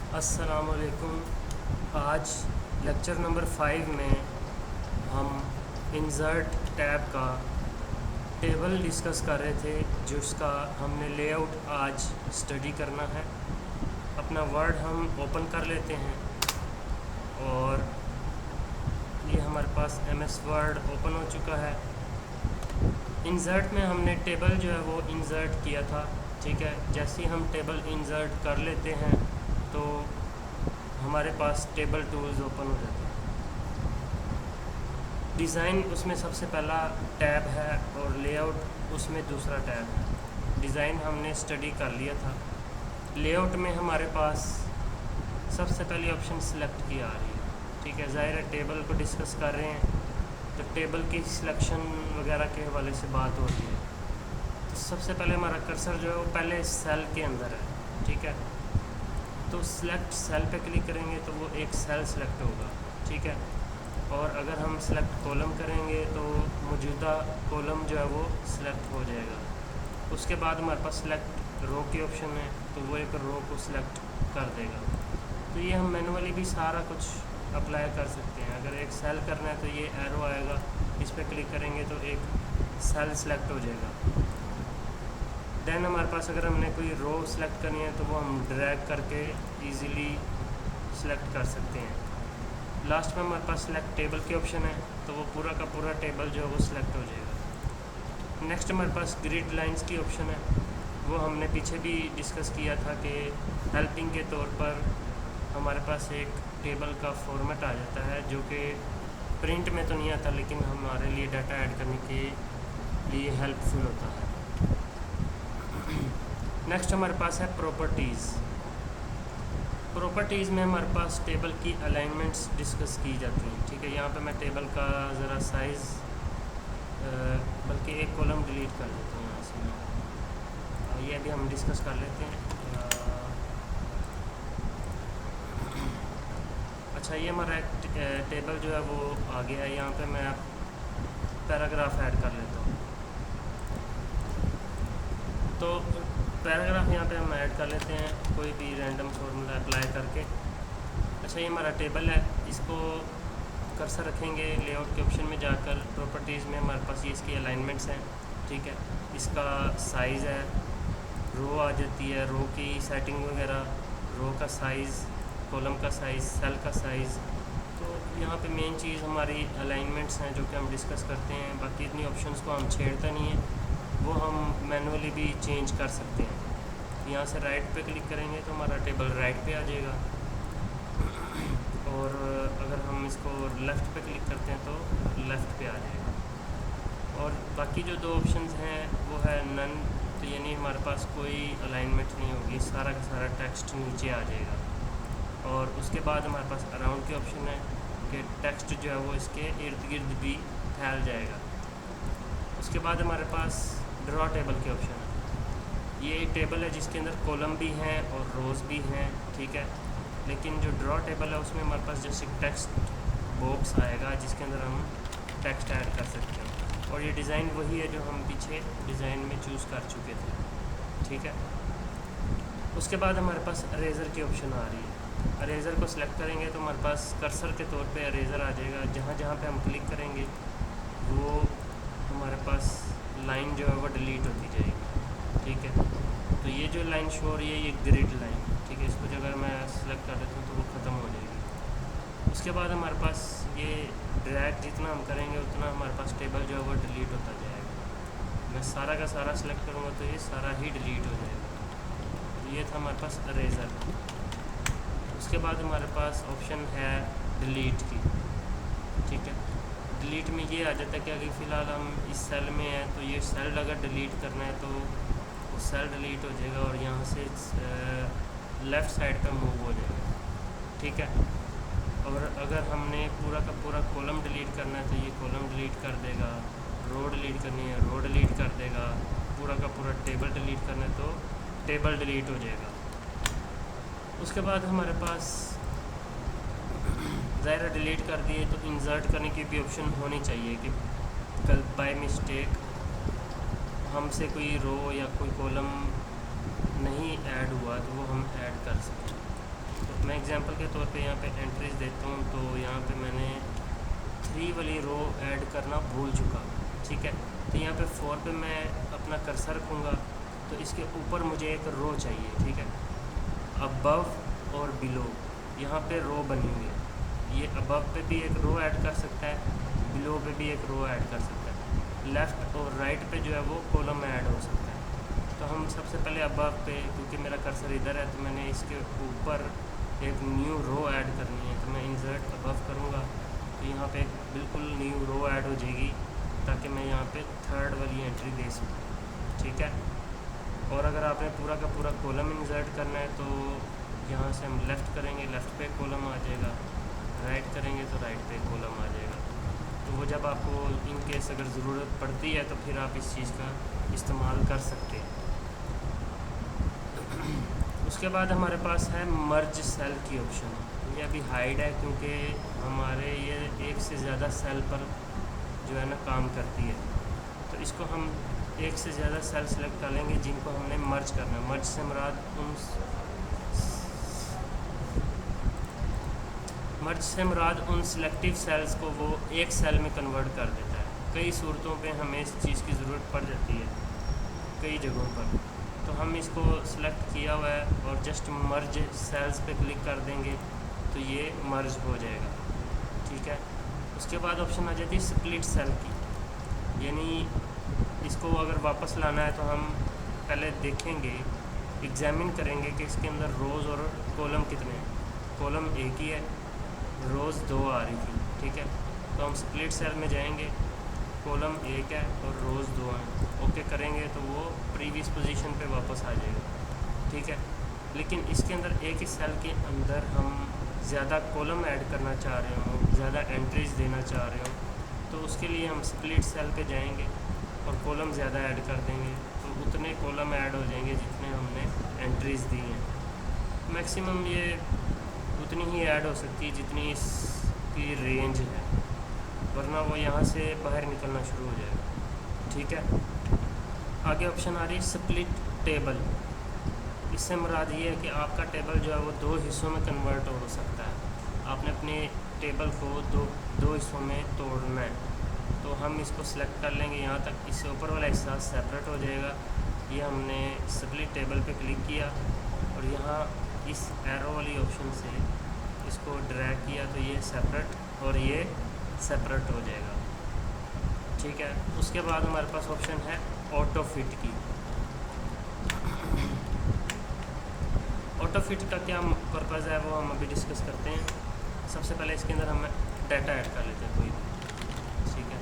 अस्सलामुअलैकुम। आज lecture number 5 में हम इंसर्ट टैब का टेबल डिस्कस कर रहे थे, जिसका हमने लेआउट आज स्टडी करना है। अपना वर्ड हम ओपन कर लेते हैं और ये हमारे पास MS वर्ड ओपन हो चुका है। इंसर्ट में हमने टेबल जो है वो इंसर्ट किया था, ठीक है। जैसे ही हम टेबल इंसर्ट कर लेते हैं तो हमारे पास टेबल टूल्स ओपन हो जाते हैं। डिज़ाइन उसमें सबसे पहला टैब है और लेआउट उसमें दूसरा टैब है। डिज़ाइन हमने स्टडी कर लिया था। लेआउट में हमारे पास सबसे पहली ऑप्शन सिलेक्ट की आ रही है, ठीक है। ज़ाहिर है टेबल को डिस्कस कर रहे हैं तो टेबल की सिलेक्शन वगैरह के हवाले से बात हो रही है। तो सबसे पहले हमारा कर्सर जो है वो पहले सेल के अंदर है, ठीक है। तो सिलेक्ट सेल पे क्लिक करेंगे तो वो एक सेल सेलेक्ट होगा, ठीक है। और अगर हम सेलेक्ट कॉलम करेंगे तो मौजूदा कॉलम जो है वो सिलेक्ट हो जाएगा। उसके बाद हमारे पास सिलेक्ट रो की ऑप्शन है, तो वो एक रो को सिलेक्ट कर देगा। तो ये हम मैनुअली भी सारा कुछ अप्लाई कर सकते हैं। अगर एक सेल करना है तो ये एरो आएगा, इस पर क्लिक करेंगे तो एक सेल सेलेक्ट हो जाएगा। दैन हमारे पास अगर हमने कोई रो सेलेक्ट करनी है तो वो हम ड्रैग करके इजीली सेलेक्ट कर सकते हैं। लास्ट में हमारे पास सेलेक्ट टेबल की ऑप्शन है, तो वो पूरा का पूरा टेबल जो है वो सिलेक्ट हो जाएगा। नेक्स्ट हमारे पास ग्रिड लाइंस की ऑप्शन है, वो हमने पीछे भी डिस्कस किया था कि हेल्पिंग के तौर पर हमारे पास एक टेबल का फॉर्मेट आ जाता है जो कि प्रिंट में तो नहीं आता, लेकिन हमारे लिए डाटा ऐड करने के लिए हेल्पफुल होता है। नेक्स्ट हमारे पास है प्रॉपर्टीज़ में हमारे पास टेबल की अलाइनमेंट्स डिस्कस की जाती हैं, ठीक है। यहाँ पे मैं टेबल का ज़रा साइज़ बल्कि एक कॉलम डिलीट कर देता हूँ यहाँ से मैं। ये अभी हम डिस्कस कर लेते हैं। अच्छा, ये हमारा टेबल जो है वो आ गया है। यहाँ पे मैं पैराग्राफ ऐड कर लेता हूँ। तो पैराग्राफ यहाँ पे हम ऐड कर लेते हैं, कोई भी रैंडम फार्मूला अप्लाई करके। अच्छा, ये हमारा टेबल है, इसको कर्सर रखेंगे लेआउट के ऑप्शन में जाकर प्रॉपर्टीज़ में हमारे पास ये इसकी अलाइनमेंट्स हैं, ठीक है। इसका साइज़ है, रो आ जाती है, रो की सेटिंग वगैरह, रो का साइज़, कॉलम का साइज़, सेल का साइज़। तो यहाँ पे मेन चीज़ हमारी अलाइनमेंट्स हैं जो कि हम डिस्कस करते हैं। बाकी इतनी ऑप्शंस को हम छेड़ता नहीं है, वो हम मैनुअली भी चेंज कर सकते हैं। यहाँ से राइट पे क्लिक करेंगे तो हमारा टेबल राइट पे आ जाएगा, और अगर हम इसको लेफ़्ट पे क्लिक करते हैं तो लेफ़्ट पे आ जाएगा। और बाकी जो दो ऑप्शंस हैं वो है नन, तो यानी हमारे पास कोई अलाइनमेंट नहीं होगी, सारा का सारा टेक्स्ट नीचे आ जाएगा। और उसके बाद हमारे पास अराउंड की ऑप्शन है कि टेक्स्ट जो है वो इसके इर्द गिर्द भी फैल जाएगा। उसके बाद हमारे पास ड्रॉ टेबल की ऑप्शन है। ये एक टेबल है जिसके अंदर कॉलम भी हैं और रोज़ भी हैं, ठीक है। लेकिन जो ड्रॉ टेबल है उसमें हमारे पास जैसे टेक्स्ट बॉक्स आएगा जिसके अंदर हम टेक्स्ट ऐड कर सकते हैं। और ये डिज़ाइन वही है जो हम पीछे डिज़ाइन में चूज़ कर चुके थे, ठीक है। उसके बाद हमारे पास अरेज़र की ऑप्शन आ रही है। अरेज़र को सिलेक्ट करेंगे तो हमारे पास कर्सर के तौर पे अरेज़र आ जाएगा। जहाँ जहाँ पे हम क्लिक करेंगे वो हमारे पास लाइन जो है वो डिलीट होती जाएगी, ठीक है। तो ये जो लाइन शो हो रही है ये ग्रिड लाइन, ठीक है। इसको अगर मैं सेलेक्ट कर देता हूँ तो वो ख़त्म हो जाएगी। उसके बाद हमारे पास ये ड्रैग जितना हम करेंगे उतना हमारे पास टेबल जो है वो डिलीट होता जाएगा। मैं सारा का सारा सेलेक्ट करूँगा तो ये सारा ही डिलीट हो जाएगा। तो ये था हमारे पास अरेज़र। उसके बाद हमारे पास ऑप्शन है डिलीट की, ठीक है। डिलीट में ये आ जाता है कि अगर फ़िलहाल हम इस सेल में हैं तो ये सेल अगर डिलीट करना है तो वो सेल डिलीट हो जाएगा और यहाँ से लेफ़्ट साइड पे मूव हो जाएगा, ठीक है। और अगर हमने पूरा का पूरा कॉलम डिलीट करना है तो ये कॉलम डिलीट कर देगा। रो डिलीट करनी है, रो डिलीट कर देगा। पूरा का पूरा टेबल डिलीट करना है तो टेबल डिलीट हो जाएगा। उसके बाद हमारे पास ज़ाहिर डिलीट कर दिए तो इंसर्ट करने की भी ऑप्शन होनी चाहिए कि कल बाय मिस्टेक हमसे कोई रो या कोई कॉलम नहीं ऐड हुआ तो वो हम ऐड कर सकें। तो एग्जांपल के तौर पे यहाँ पे एंट्रीज देता हूँ, तो यहाँ पे मैंने 3 वाली रो ऐड करना भूल चुका, ठीक है। तो यहाँ पे 4 पे मैं अपना कर्सर रखूँगा, तो इसके ऊपर मुझे एक रो चाहिए, ठीक है। अबव और बिलो यहाँ पे रो बनी हुई है, ये अबव पे भी एक रो ऐड कर सकता है, बिलो पे भी एक रो ऐड कर सकता है, लेफ़्ट और राइट पे जो है वो कॉलम में ऐड हो सकता है। तो हम सबसे पहले अबव पे, क्योंकि मेरा कर्सर इधर है तो मैंने इसके ऊपर एक न्यू रो ऐड करनी है, तो मैं इंसर्ट अबव करूँगा, तो यहाँ पे एक बिल्कुल न्यू रो ऐड हो जाएगी, ताकि मैं यहाँ पे 3rd वाली एंट्री दे सकूँ, ठीक है। और अगर आपने पूरा का पूरा कॉलम इंसर्ट करना है तो यहाँ से हम लेफ़्ट करेंगे, लेफ़्ट पे कॉलम आ जाएगा, राइट करेंगे तो राइट पे कॉलम आ जाएगा। तो वो जब आपको इन केस अगर ज़रूरत पड़ती है तो फिर आप इस चीज़ का इस्तेमाल कर सकते हैं। उसके बाद हमारे पास है मर्ज सेल की ऑप्शन, ये अभी हाइड है क्योंकि हमारे ये एक से ज़्यादा सेल पर जो है ना काम करती है। तो इसको हम एक से ज़्यादा सेल सेलेक्ट कर लेंगे जिनको हमने मर्ज करना है। मर्ज से मुराद उन सिलेक्टिव सेल्स को वो एक सेल में कन्वर्ट कर देता है। कई सूरतों पे हमें इस चीज़ की ज़रूरत पड़ जाती है कई जगहों पर, तो हम इसको सिलेक्ट किया हुआ है और जस्ट मर्ज सेल्स पे क्लिक कर देंगे तो ये मर्ज हो जाएगा, ठीक है। उसके बाद ऑप्शन आ जाती है स्प्लिट सेल की, यानी इसको अगर वापस लाना है तो हम पहले देखेंगे, एग्जामिन करेंगे कि इसके अंदर रोज़ और कॉलम कितने हैं। कॉलम एक ही है, रोज़ 2 आ रही थी, ठीक है। तो हम स्प्लिट सेल में जाएंगे, कॉलम 1 है और रोज़ 2 हैं, ओके करेंगे तो वो प्रीवियस पोजीशन पे वापस आ जाएगा, ठीक है। लेकिन इसके अंदर एक ही सेल के अंदर हम ज़्यादा कॉलम ऐड करना चाह रहे हों, ज़्यादा एंट्रीज देना चाह रहे हो, तो उसके लिए हम स्प्लिट सेल पे जाएंगे और कॉलम ज़्यादा ऐड कर देंगे, तो उतने कॉलम ऐड हो जाएंगे जितने हमने एंट्रीज़ दी हैं। मैक्सिमम ये उतनी ही ऐड हो सकती है जितनी इसकी रेंज है, वरना वो यहाँ से बाहर निकलना शुरू हो जाएगा, ठीक है। आगे ऑप्शन आ रही है स्प्लिट टेबल। इससे मुराद ये है कि आपका टेबल जो है वो 2 हिस्सों में कन्वर्ट हो सकता है। आपने अपने टेबल को दो हिस्सों में तोड़ना है, तो हम इसको सिलेक्ट कर लेंगे यहाँ तक, इससे ऊपर वाला हिस्सा सेपरेट हो जाएगा। ये हमने स्प्लिट टेबल पे क्लिक किया और यहाँ इस एरो वाली ऑप्शन से इसको ड्रैग किया तो ये सेपरेट और ये सेपरेट हो जाएगा, ठीक है। उसके बाद हमारे पास ऑप्शन है ऑटो फिट की। ऑटो फिट का क्या पर्पज़ है वो हम अभी डिस्कस करते हैं। सबसे पहले इसके अंदर हम डाटा ऐड कर लेते हैं कोई, ठीक है।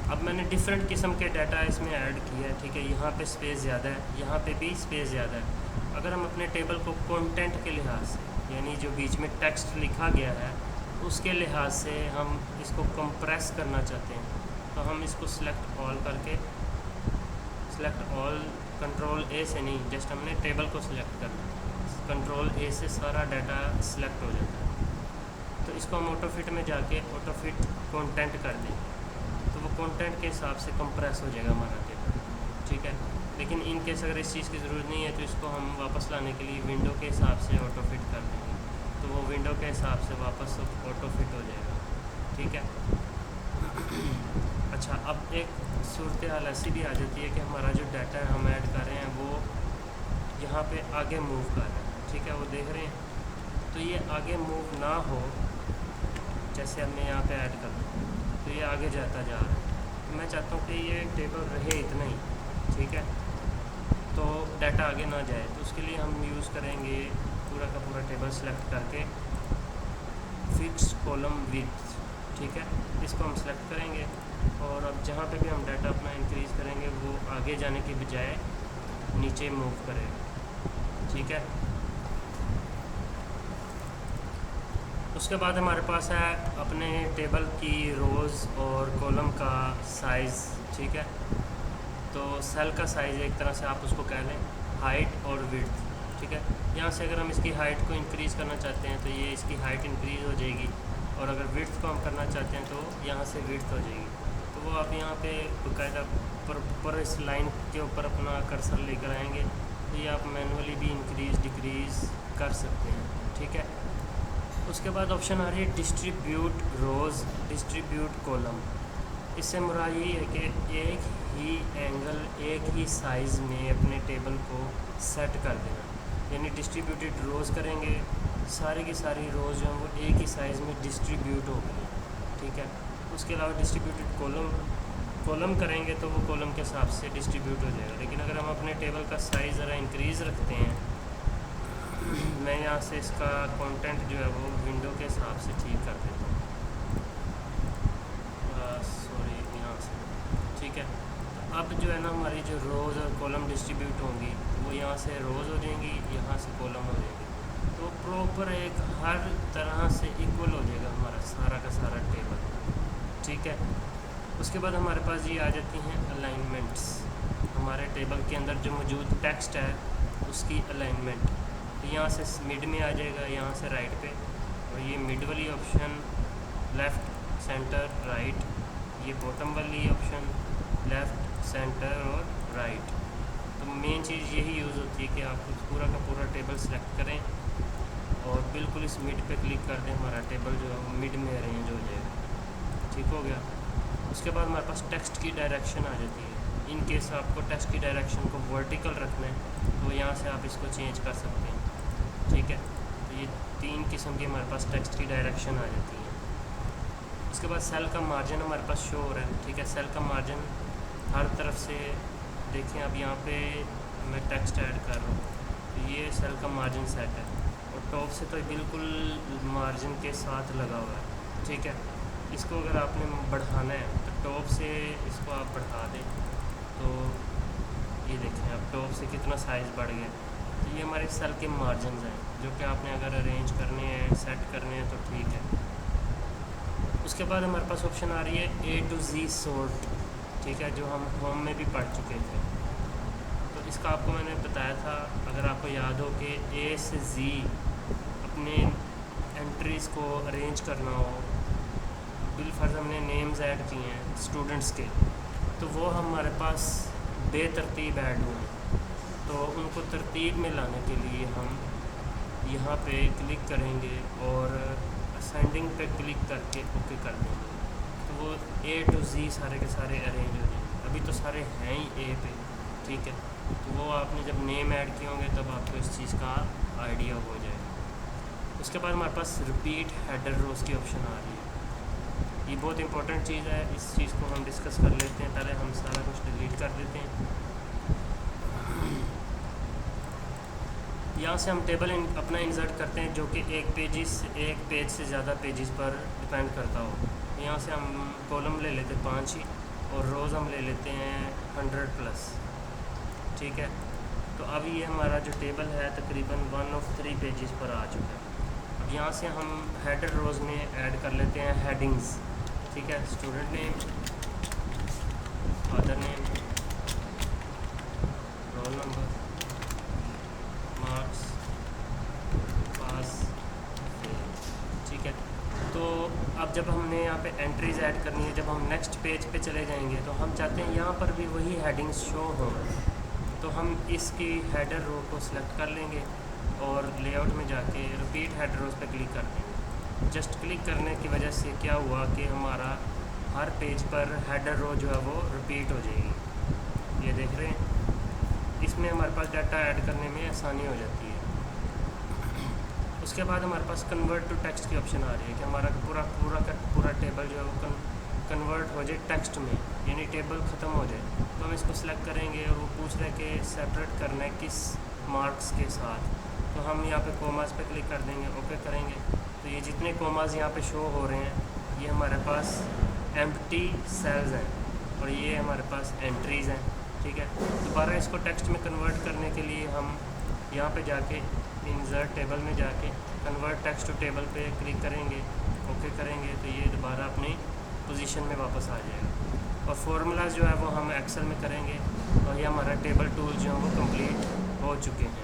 अब मैंने डिफरेंट किस्म के डाटा इसमें ऐड किया है, ठीक है। यहाँ पे स्पेस ज़्यादा है, यहाँ पे भी स्पेस ज़्यादा है। अगर हम अपने टेबल को कंटेंट के लिहाज से, यानी जो बीच में टेक्स्ट लिखा गया है उसके लिहाज से हम इसको कंप्रेस करना चाहते हैं, तो हम इसको सिलेक्ट ऑल करके, सिलेक्ट ऑल कंट्रोल ए से नहीं, जस्ट हमने टेबल को सिलेक्ट करना है, कंट्रोल ए से सारा डाटा सिलेक्ट हो जाता है। तो इसको हम ऑटो फिट में जाके ऑटो फिट कंटेंट कर दें, तो वो कंटेंट के हिसाब से कंप्रेस हो जाएगा हमारा टेबल, ठीक है। लेकिन इन केस अगर इस चीज़ की ज़रूरत नहीं है तो इसको हम वापस लाने के लिए विंडो के हिसाब से ऑटो फिट कर देंगे, तो वो विंडो के हिसाब से वापस ऑटो फिट हो जाएगा, ठीक है। अच्छा, अब एक सूरत हाल ऐसी भी आ जाती है कि हमारा जो डाटा है हम ऐड कर रहे हैं वो यहाँ पे आगे मूव कर रहा है, ठीक है, वो देख रहे हैं। तो ये आगे मूव ना हो, जैसे हमने यहाँ पे ऐड कर दिया तो ये आगे जाता जा रहा है। तो मैं चाहता हूँ कि ये टेबल रहे इतना ही, ठीक है, तो डाटा आगे ना जाए। तो उसके लिए हम यूज़ करेंगे पूरा का पूरा टेबल सेलेक्ट करके फिक्स कॉलम विड्थ, ठीक है, इसको हम सेलेक्ट करेंगे और अब जहाँ पे भी हम डाटा अपना इंक्रीज़ करेंगे वो आगे जाने की बजाय नीचे मूव करेगा, ठीक है। उसके बाद हमारे पास है अपने टेबल की रोज़ और कॉलम का साइज़, ठीक है। तो सेल का साइज़ एक तरह से आप उसको कह लें हाइट और विड्थ, ठीक है। यहाँ से अगर हम इसकी हाइट को इंक्रीज़ करना चाहते हैं तो ये इसकी हाइट इंक्रीज़ हो जाएगी, और अगर विड्थ को हम करना चाहते हैं तो यहाँ से विड्थ हो जाएगी। तो वो आप यहाँ पे बाकायदा पर इस लाइन के ऊपर अपना कर्सर लेकर आएंगे तो ये आप मैनुअली भी इंक्रीज़ डिक्रीज़ कर सकते हैं, ठीक है। उसके बाद ऑप्शन आ रही है डिस्ट्रीब्यूट रोज़, डिस्ट्रीब्यूट कॉलम। इससे मुराद यही है कि एक ही एंगल एक ही साइज़ में अपने टेबल को सेट कर देना, यानी डिस्ट्रीब्यूटेड रोज़ करेंगे, सारी की सारी रोज़ जो हैं वो एक ही साइज़ में डिस्ट्रीब्यूट हो गई, ठीक है। उसके अलावा डिस्ट्रीब्यूटेड कॉलम करेंगे तो वो कॉलम के हिसाब से डिस्ट्रीब्यूट हो जाएगा। लेकिन अगर हम अपने टेबल का साइज़ ज़रा इंक्रीज़ रखते हैं, मैं यहाँ से इसका कंटेंट जो है वो विंडो के हिसाब से ठीक कर देता हूँ, सॉरी यहाँ से, ठीक है। तो अब जो है ना हमारी जो रोज़ और कॉलम डिस्ट्रीब्यूट होंगी वो यहाँ से रोज़ हो जाएंगी, यहाँ से कॉलम हो जाएंगी, तो प्रॉपर एक हर तरह से इक्वल हो जाएगा हमारा सारा का सारा टेबल, ठीक है। उसके बाद हमारे पास ये आ जाती हैं अलाइनमेंट्स। हमारे टेबल के अंदर जो मौजूद टेक्स्ट है उसकी अलाइनमेंट, तो यहाँ से मिड में आ जाएगा, यहाँ से राइट पे, और ये मिड वाली ऑप्शन लेफ़्ट सेंटर राइट, ये बॉटम वाली ऑप्शन लेफ़्ट सेंटर और राइट। तो मेन चीज़ यही यूज़ होती है कि आप पूरा का पूरा टेबल सेलेक्ट करें और बिल्कुल इस मिड पे क्लिक कर दें, हमारा टेबल जो है वो मिड में अरेंज हो जाएगा, ठीक हो गया। उसके बाद हमारे पास टेक्स्ट की डायरेक्शन आ जाती है। इन केस आपको टेक्स्ट की डायरेक्शन को वर्टिकल रखना है तो यहाँ से आप इसको चेंज कर सकते हैं, ठीक है। तो ये 3 किस्म की हमारे पास टेक्स्ट की डायरेक्शन आ जाती है। उसके बाद सेल का मार्जिन हमारे पास शो हो रहा है, ठीक है। सेल का मार्जिन हर तरफ से देखें, अब यहाँ पे मैं टेक्स्ट ऐड कर रहा हूँ तो ये सेल का मार्जिन सेट है, और टॉप से तो बिल्कुल मार्जिन के साथ लगा हुआ है, ठीक है। इसको अगर आपने बढ़ाना है तो टॉप से इसको आप बढ़ा दें, तो ये देखें अब टॉप से कितना साइज़ बढ़ गया। तो ये हमारे सेल के मार्जिन हैं जो कि आपने अगर अरेंज करने हैं, सेट करने हैं तो ठीक है। उसके बाद हमारे पास ऑप्शन आ रही है A to Z सॉर्ट, ठीक है, जो हम होम में भी पढ़ चुके थे। तो इसका आपको मैंने बताया था, अगर आपको याद हो कि A से Z अपने एंट्रीज़ को अरेंज करना हो, बिलफर्ज हमने नेम्स ऐड किए हैं स्टूडेंट्स के, तो वो हमारे पास बेतरतीब ऐड हुए हैं, तो उनको तरतीब में लाने के लिए हम यहाँ पे क्लिक करेंगे और असेंडिंग पे क्लिक करके ओके कर देंगे, तो वो A to Z सारे के सारे अरेंज हो जाएंगे। अभी तो सारे हैं ही A पे, ठीक है, तो वो आपने जब नेम ऐड किए होंगे तब आपको इस चीज़ का आइडिया हो जाएगा। उसके बाद हमारे पास रिपीट हेडर रोज़ की ऑप्शन आ रही है। ये बहुत इंपॉर्टेंट चीज़ है, इस चीज़ को हम डिस्कस कर लेते हैं। पहले हम सारा कुछ डिलीट कर देते हैं। यहाँ से हम टेबल अपना इंसर्ट करते हैं जो कि एक पेज से ज़्यादा पेजेस पर डिपेंड करता हो। यहाँ से हम कॉलम ले लेते हैं 5 ही, और रोज़ हम ले लेते हैं 100+, ठीक है। तो अब ये हमारा जो टेबल है तकरीबन 1 of 3 पेजेस पर आ चुका है। अब यहाँ से हम हेडर रोज़ में ऐड कर लेते हैं हेडिंग्स, ठीक है। Student name, father name, roll number, marks, pass, ठीक है। तो अब जब हमने यहाँ पे एंट्रीज़ ऐड करनी है, जब हम नेक्स्ट पेज पे चले जाएंगे तो हम चाहते हैं यहाँ पर भी वही हेडिंग्स शो हों, तो हम इसकी हेडर रो को सिलेक्ट कर लेंगे और लेआउट में जाके रिपीट हेडर रोज़ पे क्लिक कर देंगे। जस्ट क्लिक करने की वजह से क्या हुआ कि हमारा हर पेज पर हेडर रो जो है वो रिपीट हो जाएगी। ये देख रहे हैं, इसमें हमारे पास डाटा ऐड करने में आसानी हो जाती है। उसके बाद हमारे पास कन्वर्ट टू टेक्स्ट की ऑप्शन आ रही है कि हमारा पूरा टेबल जो है वो कन्वर्ट हो जाए टेक्स्ट में, यानी टेबल ख़त्म हो जाए। तो हम इसको सिलेक्ट करेंगे और वो पूछ रहे हैं कि सेपरेट करना है किस मार्क्स के साथ, तो हम यहाँ पे कोमास पे क्लिक कर देंगे, ओके करेंगे। तो ये जितने कोमास यहाँ पे शो हो रहे हैं ये हमारे पास एम्प्टी सेल्स हैं और ये हमारे पास एंट्रीज़ हैं, ठीक है। दोबारा इसको टेक्स्ट में कन्वर्ट करने के लिए हम यहाँ पे जाके इंसर्ट टेबल में जाके कन्वर्ट टेक्स्ट टू टेबल पे क्लिक करेंगे, ओके करेंगे, तो ये दोबारा अपनी पोजीशन में वापस आ जाएगा। और फार्मूलाज जो है वो हम एक्सेल में करेंगे और ये हमारा टेबल टूल जो है वो कंप्लीट हो चुके हैं।